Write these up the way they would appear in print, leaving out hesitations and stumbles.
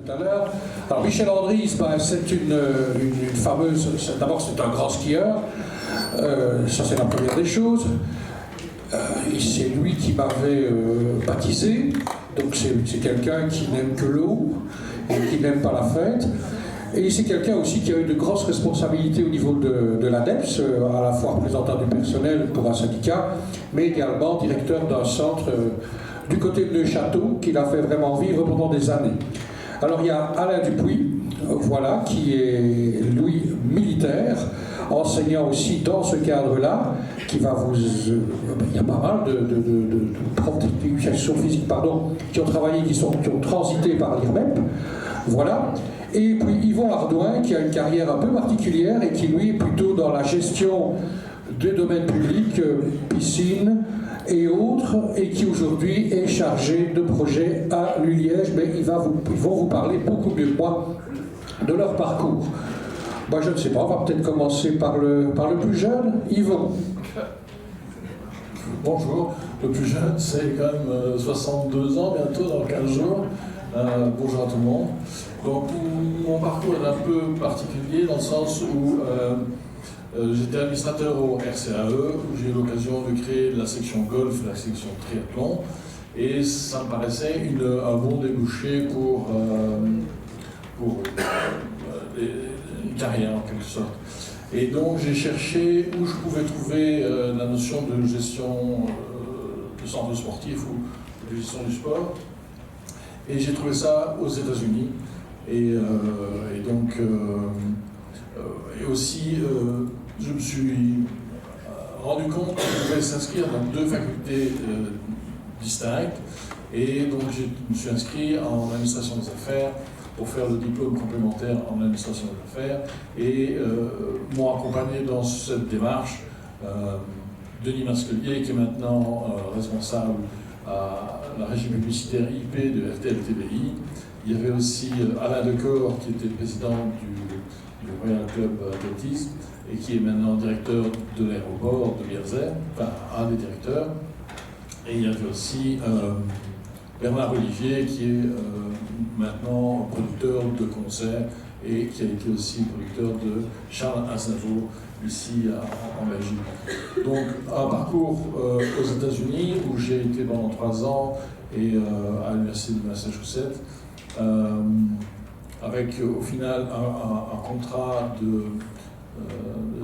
Tout à l'heure. Alors Michel Andries, c'est une fameuse. D'abord, c'est un grand skieur. Ça, c'est la première des choses. C'est lui qui m'avait baptisé. Donc, c'est quelqu'un qui n'aime que l'eau et qui n'aime pas la fête. Et c'est quelqu'un aussi qui a eu de grosses responsabilités au niveau de l'ADEPS, à la fois représentant du personnel pour un syndicat, mais également directeur d'un centre du côté de Neuchâteau, qu'il a fait vraiment vivre pendant des années. Alors il y a Alain Dupuis, voilà, qui est, lui, militaire, enseignant aussi dans ce cadre-là, qui va vous... il y a pas mal de profs d'éducation physique, qui ont travaillé, qui ont transité par l'IRMEP, voilà. Et puis Yvon Ardouin, qui a une carrière un peu particulière et qui, lui, est plutôt dans la gestion des domaines publics, piscines et autres, et qui aujourd'hui est chargé de projets à l'ULiège, mais ils vont vous parler beaucoup mieux que moi de leur parcours. Moi, je ne sais pas, on va peut-être commencer par le plus jeune, Yvon. Bonjour, le plus jeune, c'est quand même 62 ans, bientôt dans 15 jours. Bonjour à tout le monde. Donc, mon parcours est un peu particulier dans le sens où j'étais administrateur au RCAE, où j'ai eu l'occasion de créer la section golf et la section triathlon, et ça me paraissait un bon débouché pour une carrière en quelque sorte. Et donc j'ai cherché où je pouvais trouver la notion de gestion de centre sportif ou de gestion du sport, et j'ai trouvé ça aux États-Unis. Et aussi, je me suis rendu compte qu'on pouvait s'inscrire dans deux facultés distinctes. Et donc, je me suis inscrit en administration des affaires pour faire le diplôme complémentaire en administration des affaires. Et m'ont accompagné dans cette démarche Denis Masquelier, qui est maintenant responsable à la régie publicitaire IP de RTL-TVI. Il y avait aussi Alain Decor, qui était président du Royal Club Athlétisme et qui est maintenant directeur de l'aéroport de Vierzey, enfin un des directeurs. Et il y avait aussi Bernard Olivier, qui est maintenant producteur de concerts et qui a été aussi producteur de Charles Aznavour ici en Belgique. Donc un parcours aux États-Unis où j'ai été pendant 3 ans et à l'université de Massachusetts. Avec au final un contrat de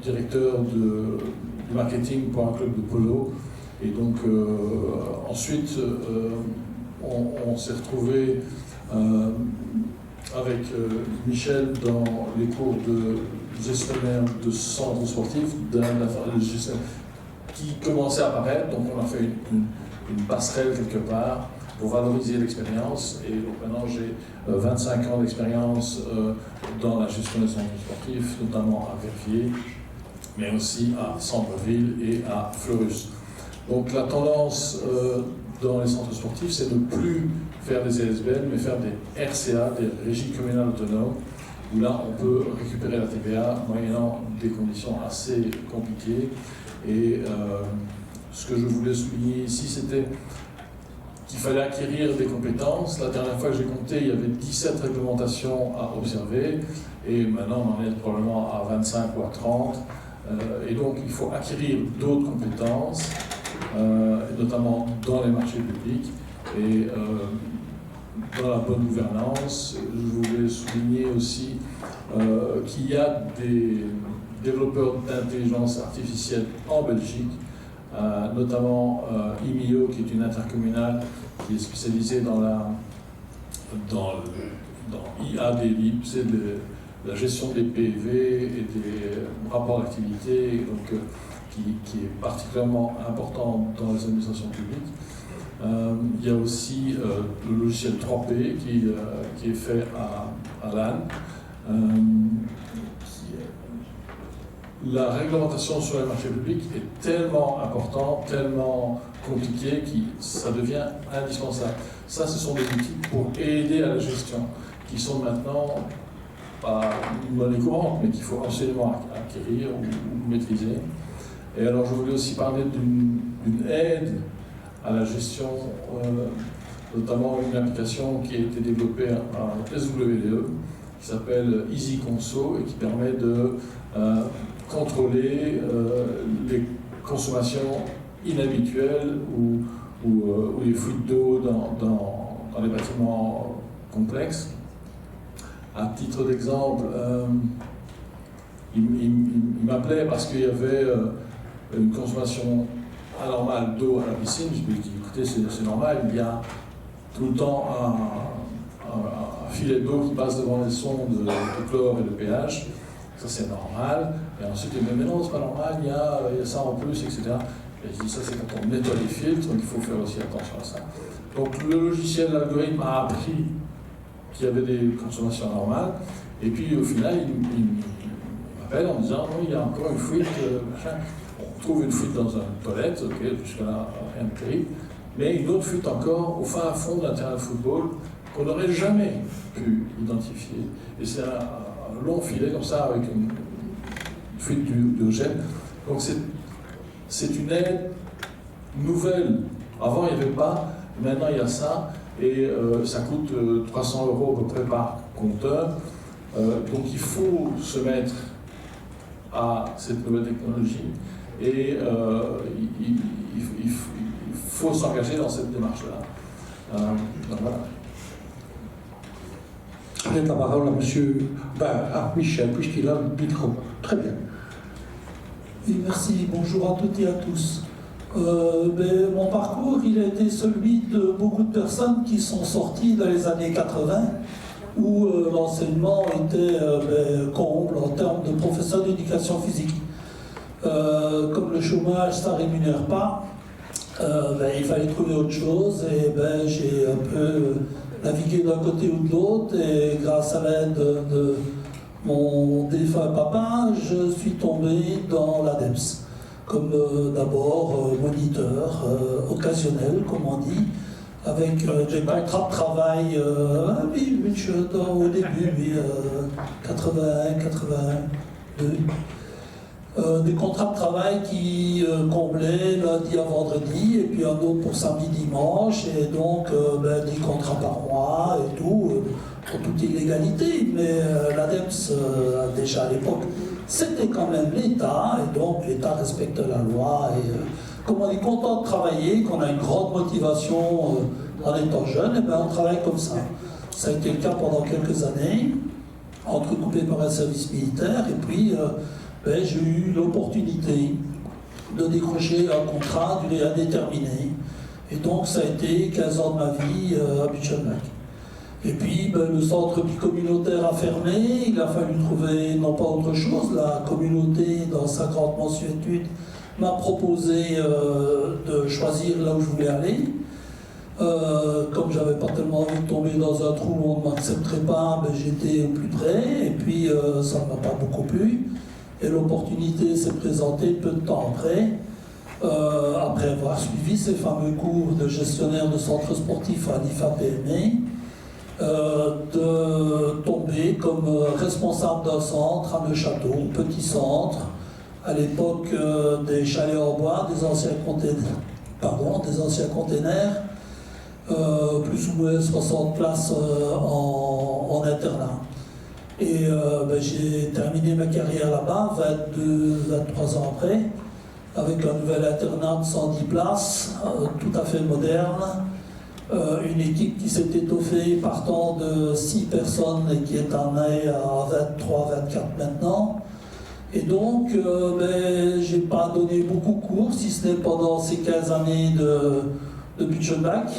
directeur du marketing pour un club de polo. Et donc ensuite on s'est retrouvé avec Michel dans les cours de gestionnaire de centre sportif, qui commençait à apparaître. Donc on a fait une passerelle quelque part pour valoriser l'expérience. Et donc maintenant j'ai 25 ans d'expérience dans la gestion des centres sportifs, notamment à Verviers, mais aussi à Centreville et à Fleurus. Donc la tendance dans les centres sportifs, c'est de ne plus faire des ESBL, mais faire des RCA, des régies communales autonomes, où là on peut récupérer la TVA moyennant des conditions assez compliquées. Et ce que je voulais souligner ici, c'était qu'il fallait acquérir des compétences. La dernière fois que j'ai compté, il y avait 17 réglementations à observer, et maintenant on en est probablement à 25 ou à 30. Et donc il faut acquérir d'autres compétences, notamment dans les marchés publics et dans la bonne gouvernance. Je voulais souligner aussi qu'il y a des développeurs d'intelligence artificielle en Belgique, notamment IMIO, qui est une intercommunale qui est spécialisée dans IA-DLIB, c'est la gestion des PV et des rapports d'activité, donc qui est particulièrement important dans les administrations publiques. Il y a aussi le logiciel 3P qui est fait à Lannes. La réglementation sur les marchés publics est tellement importante, tellement compliquée, que ça devient indispensable. Ça, ce sont des outils pour aider à la gestion, qui sont maintenant pas une monnaie courante, mais qu'il faut absolument acquérir ou maîtriser. Et alors, je voulais aussi parler d'une aide à la gestion notamment une application qui a été développée à SWDE, qui s'appelle Easy Conso et qui permet de contrôler les consommations inhabituelles ou les fuites d'eau dans les bâtiments complexes. À titre d'exemple, il m'appelait parce qu'il y avait une consommation anormale d'eau à la piscine. Je lui ai dit, écoutez, c'est normal, il y a tout le temps un filet d'eau qui passe devant les sondes de chlore et de pH. Ça, c'est normal. Et ensuite, il me dit, mais non, c'est pas normal, il y a ça en plus, etc. Et je dis, ça, c'est quand on nettoie les filtres, donc il faut faire aussi attention à ça. Donc, le logiciel, l'algorithme a appris qu'il y avait des consommations normales. Et puis, au final, il m'appelle en disant, non, il y a encore une fuite, machin. On trouve une fuite dans une toilette, ok, jusque-là, rien de terrible. Mais une autre fuite encore au fin fond d'un terrain de football qu'on n'aurait jamais pu identifier. Et c'est un long filet comme ça avec une fuite d'oxygène. Donc c'est une aide nouvelle. Avant il n'y avait pas, maintenant il y a ça, et ça coûte 300 € à peu près par compteur. Donc il faut se mettre à cette nouvelle technologie et il faut s'engager dans cette démarche-là. Donc voilà. Je donne la parole à monsieur, à Michel, puisqu'il a le micro. Très bien. Oui, merci. Bonjour à toutes et à tous. Mon parcours, il a été celui de beaucoup de personnes qui sont sorties dans les années 80, où l'enseignement était comble en termes de professeurs d'éducation physique. Comme le chômage, ça ne rémunère pas, il fallait trouver autre chose, et j'ai un peu navigué d'un côté ou de l'autre, et grâce à l'aide de mon défunt papa, je suis tombé dans l'ADEPS, comme d'abord moniteur occasionnel, comme on dit, avec des contrats de travail, au début, 81, 82. Des contrats de travail qui comblaient lundi à vendredi, et puis un autre pour samedi, dimanche, et donc 10 contrats par mois et tout, pour toute illégalité. Mais l'ADEPS, déjà à l'époque, c'était quand même l'État, et donc l'État respecte la loi. Et comme on est content de travailler, qu'on a une grande motivation en étant jeune, et on travaille comme ça. Ça a été le cas pendant quelques années, entrecoupé par un service militaire, et puis j'ai eu l'opportunité de décrocher un contrat d'une durée indéterminée. Et donc ça a été 15 ans de ma vie à Buchenwald. Et puis le centre bicommunautaire a fermé, il a fallu trouver non pas autre chose. La communauté, dans sa grande mensuétude, m'a proposé de choisir là où je voulais aller. Comme j'avais pas tellement envie de tomber dans un trou où on ne m'accepterait pas, j'étais au plus près, et puis ça ne m'a pas beaucoup plu. Et l'opportunité s'est présentée peu de temps après avoir suivi ces fameux cours de gestionnaire de centres sportifs à l'IFA-PME, de tomber comme responsable d'un centre à Neuchâteau, petit centre, à l'époque des chalets en bois, des anciens containers, plus ou moins 60 places en internat. Et j'ai terminé ma carrière là-bas, 23 ans après, avec un nouvel internat de 110 places, tout à fait moderne, une équipe qui s'est étoffée partant de 6 personnes et qui est en est à 23, 24 maintenant. Et donc, j'ai pas donné beaucoup de cours, si ce n'est pendant ces 15 années de Buchenwald,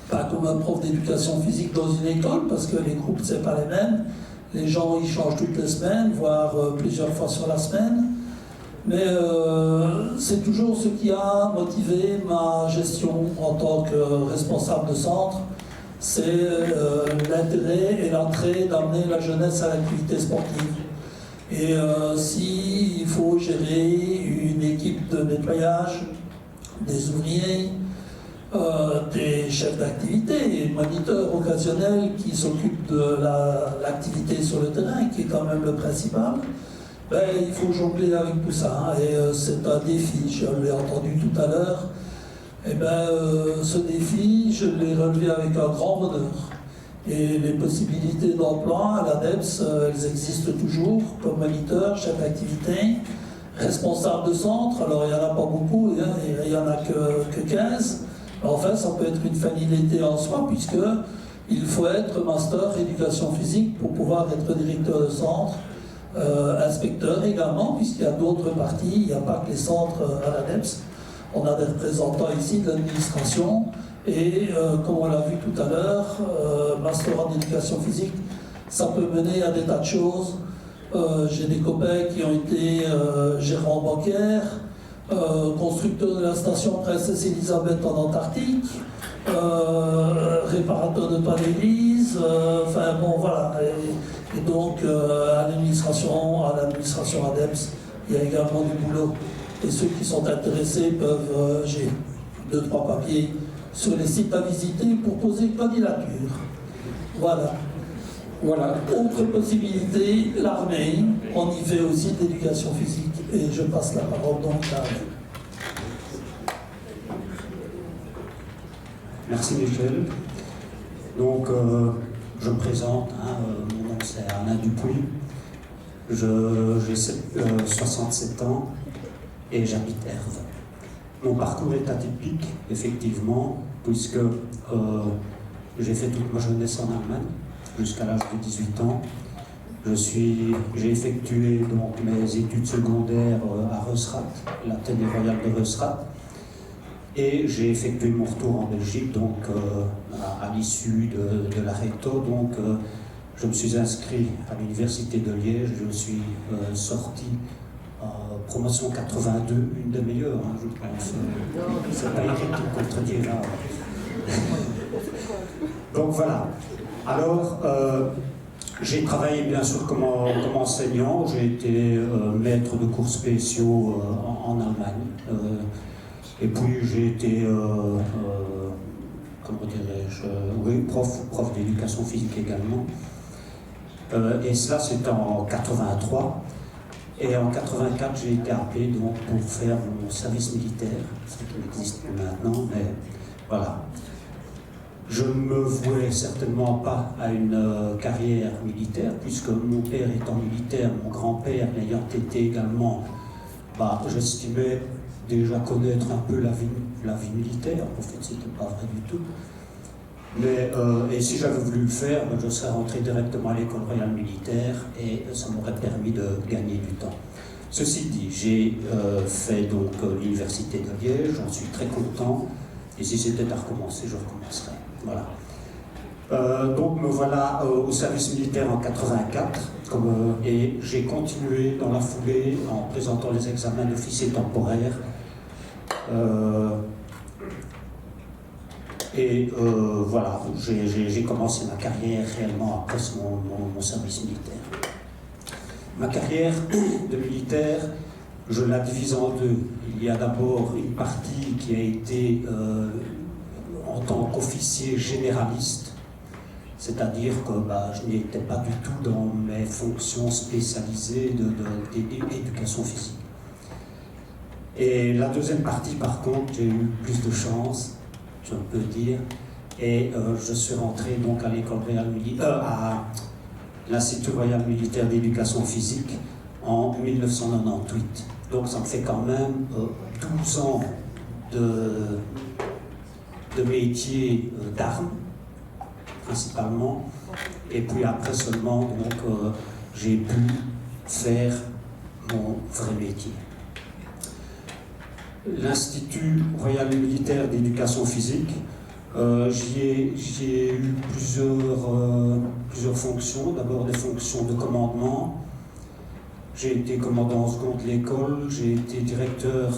pas comme un prof d'éducation physique dans une école, parce que les groupes, c'est pas les mêmes. Les gens, ils changent toutes les semaines, voire plusieurs fois sur la semaine. Mais c'est toujours ce qui a motivé ma gestion en tant que responsable de centre. C'est l'intérêt et l'entrée d'amener la jeunesse à l'activité sportive. Et s'il faut gérer une équipe de nettoyage, des ouvriers, des chefs d'activité et moniteurs occasionnels qui s'occupent de l'activité sur le terrain, qui est quand même le principal, il faut jongler avec tout ça. Et c'est un défi, je l'ai entendu tout à l'heure. Eh bien, ce défi, je l'ai relevé avec un grand bonheur. Et les possibilités d'emploi à l'ADEPS, elles existent toujours, comme moniteur, chef d'activité, responsable de centre. Alors, il n'y en a pas beaucoup, il n'y en a que 15. Mais enfin, ça peut être une finalité en soi, puisque il faut être master éducation physique pour pouvoir être directeur de centre, inspecteur également, puisqu'il y a d'autres parties, il n'y a pas que les centres à l'ADEPS. On a des représentants ici de l'administration et, comme on l'a vu tout à l'heure, master en éducation physique, ça peut mener à des tas de choses. J'ai des copains qui ont été gérants bancaires, constructeurs de la station Princesse Elisabeth en Antarctique, réparateur de toits d'église, enfin bon voilà. Et donc à l'administration ADEPS, il y a également du boulot. Et ceux qui sont intéressés peuvent, j'ai 2-3 papiers sur les sites à visiter pour poser candidature. Voilà. Voilà. Autre possibilité, l'armée. On y fait aussi de l'éducation physique. Et je passe la parole donc à l'armée. Merci Michel. Donc je me présente, mon nom c'est Alain Dupuis. J'ai 67 ans et j'habite Herve. Mon parcours est atypique, effectivement, puisque j'ai fait toute ma jeunesse en Allemagne, jusqu'à l'âge de 18 ans. J'ai effectué donc mes études secondaires à Reusrath, l'Athénée royal de Reusrath, et j'ai effectué mon retour en Belgique donc à l'issue de la recto. Donc je me suis inscrit à l'université de Liège. Je suis sorti promotion 82, une des meilleures, je pense. C'est pas écrit de contredire là. Donc voilà. Alors, j'ai travaillé bien sûr comme enseignant. J'ai été maître de cours spéciaux en Allemagne. Et puis j'ai été, comment dirais-je, oui, prof d'éducation physique également. Et cela c'était en 83. Et en 84, j'ai été appelé donc, pour faire mon service militaire, ce qui n'existe plus maintenant, mais voilà. Je ne me vouais certainement pas à une carrière militaire, puisque mon père étant militaire, mon grand-père l'ayant été également, j'estimais déjà connaître un peu la vie militaire. En fait, c'était pas vrai du tout. Mais, et si j'avais voulu le faire, je serais rentré directement à l'école royale militaire et ça m'aurait permis de gagner du temps. Ceci dit, j'ai fait donc l'université de Liège, j'en suis très content, et si c'était à recommencer, je recommencerais. Voilà. Donc me voilà au service militaire en 84, et j'ai continué dans la foulée en présentant les examens d'officier temporaire. Et voilà, j'ai commencé ma carrière réellement après mon service militaire. Ma carrière de militaire, je la divise en deux. Il y a d'abord une partie qui a été en tant qu'officier généraliste, c'est-à-dire que je n'étais pas du tout dans mes fonctions spécialisées d'éducation physique. Et la deuxième partie, par contre, j'ai eu plus de chance, je peux dire, et je suis rentré donc à l'école royale à l'Institut royal militaire d'éducation physique en 1998. Donc ça me fait quand même 12 ans de métier d'armes, principalement, et puis après seulement donc j'ai pu faire mon vrai métier. L'Institut royal militaire d'éducation physique, j'y ai eu plusieurs fonctions. D'abord des fonctions de commandement. J'ai été commandant en seconde de l'école, j'ai été directeur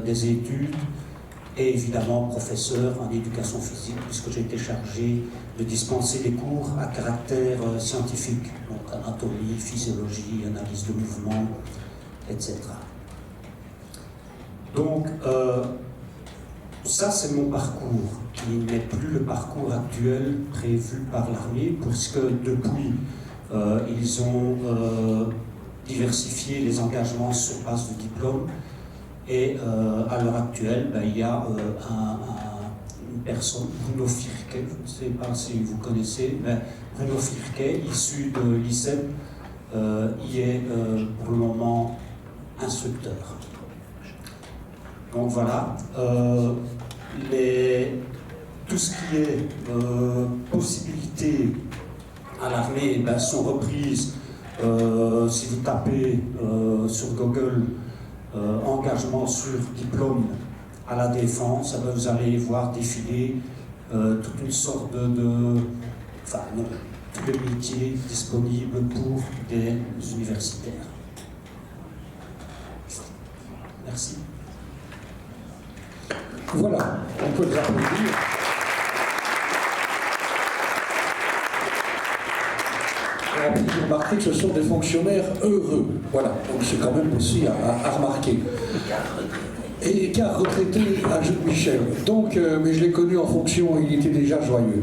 des études et évidemment professeur en éducation physique puisque j'ai été chargé de dispenser des cours à caractère scientifique, donc anatomie, physiologie, analyse de mouvement, etc. Donc, ça c'est mon parcours, qui n'est plus le parcours actuel prévu par l'armée, puisque depuis, ils ont diversifié les engagements sur base de diplôme, Et à l'heure actuelle, il y a une personne, Bruno Firquet, je ne sais pas si vous connaissez, mais Bruno Firquet, issu de l'ICEP, y est pour le moment instructeur. Donc voilà, tout ce qui est possibilités à l'armée sont reprises. Si vous tapez sur Google engagement sur diplôme à la défense, vous allez voir défiler toute une sorte tous les métiers disponibles pour des universitaires. Merci. Voilà, on peut les applaudir. Et en plus, vous remarquez que ce sont des fonctionnaires heureux. Voilà, donc c'est quand même aussi à remarquer. Et car retraité à Jules Michel. Donc, mais je l'ai connu en fonction, il était déjà joyeux.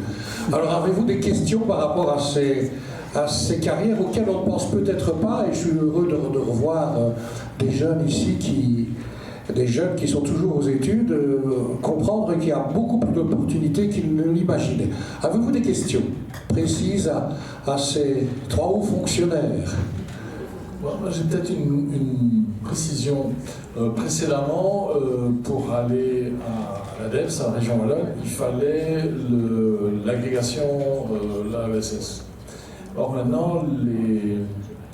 Alors, avez-vous des questions par rapport à ces carrières auxquelles on ne pense peut-être pas, et je suis heureux de revoir des jeunes ici des jeunes qui sont toujours aux études, comprendre qu'il y a beaucoup plus d'opportunités qu'ils ne l'imaginaient. Avez-vous des questions précises à ces 3 hauts fonctionnaires? J'ai peut-être une précision. Précédemment, pour aller à l'ADEPS, à la région Wallonne, il fallait l'agrégation l'AESS. Or maintenant, les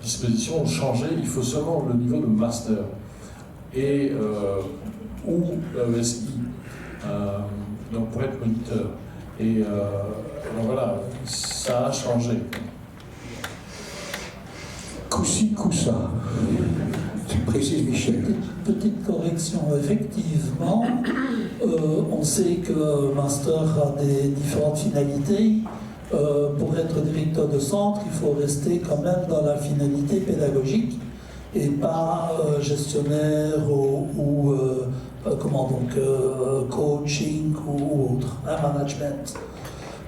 dispositions ont changé, il faut seulement le niveau de master et ou l'AESI, donc pour être moniteur. Et donc voilà, ça a changé. Coup-ci, coup-ça. Tu précises, Michel. Petite correction, effectivement, on sait que Master a des différentes finalités. Pour être directeur de centre, il faut rester quand même dans la finalité pédagogique et pas gestionnaire ou coaching ou autre, management.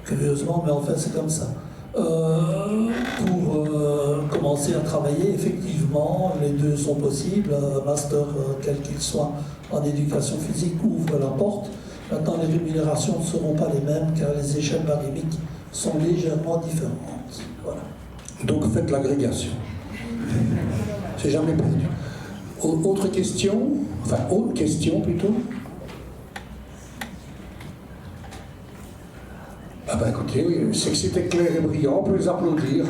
Curieusement, mais en fait c'est comme ça. Pour commencer à travailler, effectivement, les deux sont possibles. Un master, quel qu'il soit, en éducation physique ouvre la porte. Maintenant, les rémunérations ne seront pas les mêmes car les échelles barymiques sont légèrement différentes. Voilà. Donc faites l'agrégation. C'est jamais perdu. Autre question? Enfin, autre question plutôt? Ah ben écoutez, oui, c'est que c'était clair et brillant, on peut les applaudir.